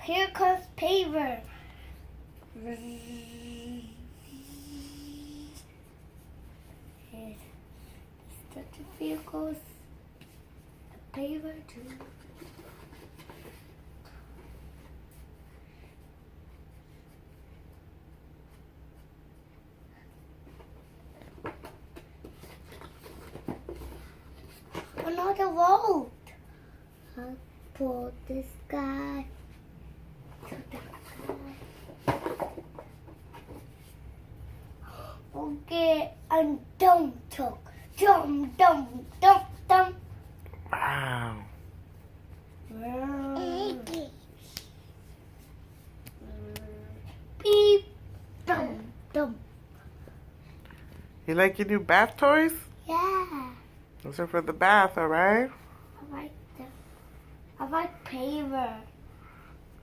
here comes paver. Here's the vehicles. The paver too. Another road. I'll pull this guy to the side. Okay, and dump truck. Dump, dump, dump, dump. Wow. Beep, dump, dump. You like your new bath toys? Yeah, Those are for the bath, alright? I like paver.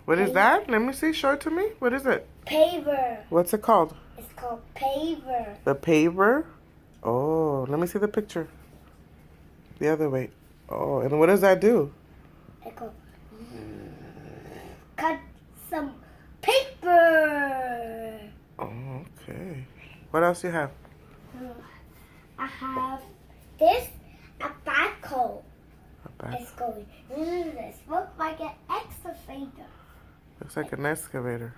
What is that? Let me see. Show it to me. What is it? Paver. What's it called? It's called paver. The paver? Oh, let me see the picture. The other way. Oh, and what does that do? It goes cut some paper. Oh, okay. What else you have? I have this, a backhoe. A bath. It's going. This looks like an excavator. Looks like an excavator.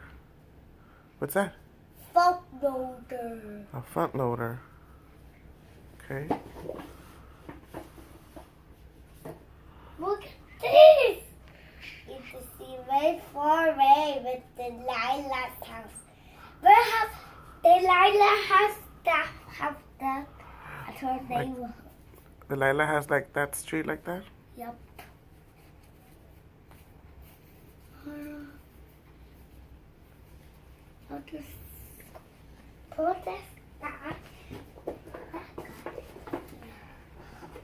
What's that? Front loader. A front loader. Okay. Look at this. You can see very far away with the Lila's house. Where have the Lila has that? Have that? That's her name. Delilah has like that street like that? Yep. I'll just put this back.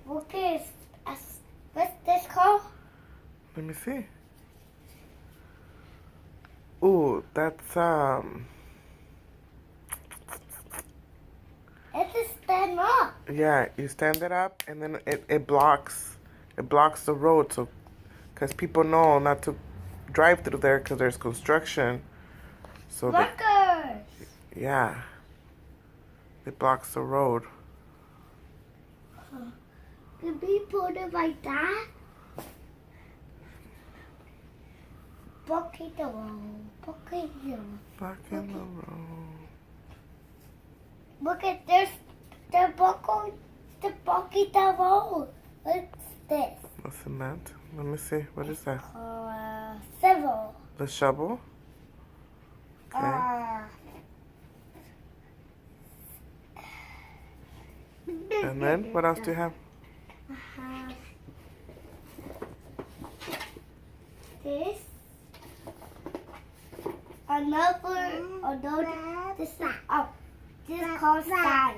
What is what's this called? Let me see. Ooh, that's It's a stand up. yeah, you stand it up and then it blocks the road, so because people know not to drive through there because there's construction. So Workers. yeah, it blocks the road. Can we put it like that? Bucket the road. Bucket the road. Blocking the road. Look at this. The bucket the road. What's this? What's in that? Let me see. What is that? Civil. The shovel? Okay. And then what else do you have? I have this. Another. This is this is called sign.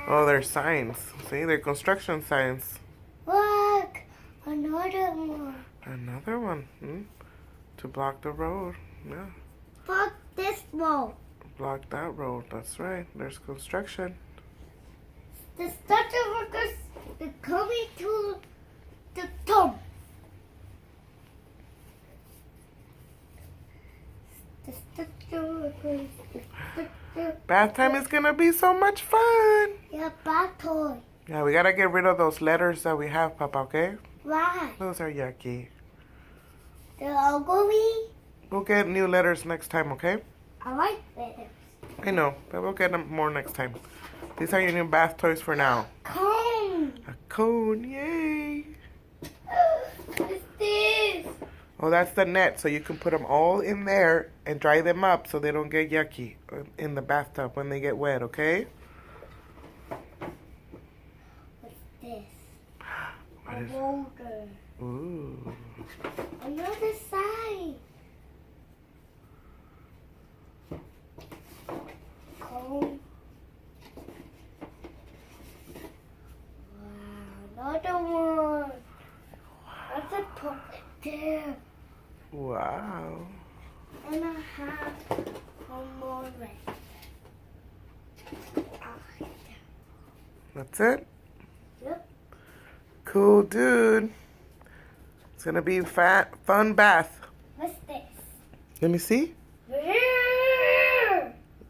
Oh, they're signs. See, they're construction signs. Look, another one. Another one. To block the road. Yeah. Fuck this road. Block that road. That's right. There's construction. The structure workers are coming to the top. The structure workers. Bath time is gonna be so much fun. Yeah, bad toy. Yeah, we gotta get rid of those letters that we have, Papa, okay? Why? Those are yucky. They're ugly. We'll get new letters next time, okay? I like letters. I know, but we'll get them more next time. These are your new bath toys for now. Cone. A cone, yay! What's this? Oh, that's the net, so you can put them all in there and dry them up so they don't get yucky in the bathtub when they get wet, okay? What's this? What A is- boulder. Ooh. Another side. Cone. Wow, another one. That's a puppet there. Wow. And I have one more red. That's it? Yep. Cool, dude. It's gonna be fun bath. What's this? Let me see.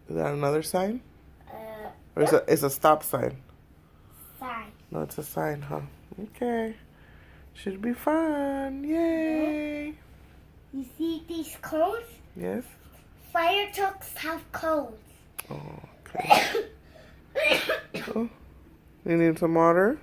Is that another sign? Or is it's a stop sign? Sign. No, it's a sign, huh? Okay. Should be fun. Yay. You see these cones? Yes. Fire trucks have cones. Oh, okay. Oh, you need some water?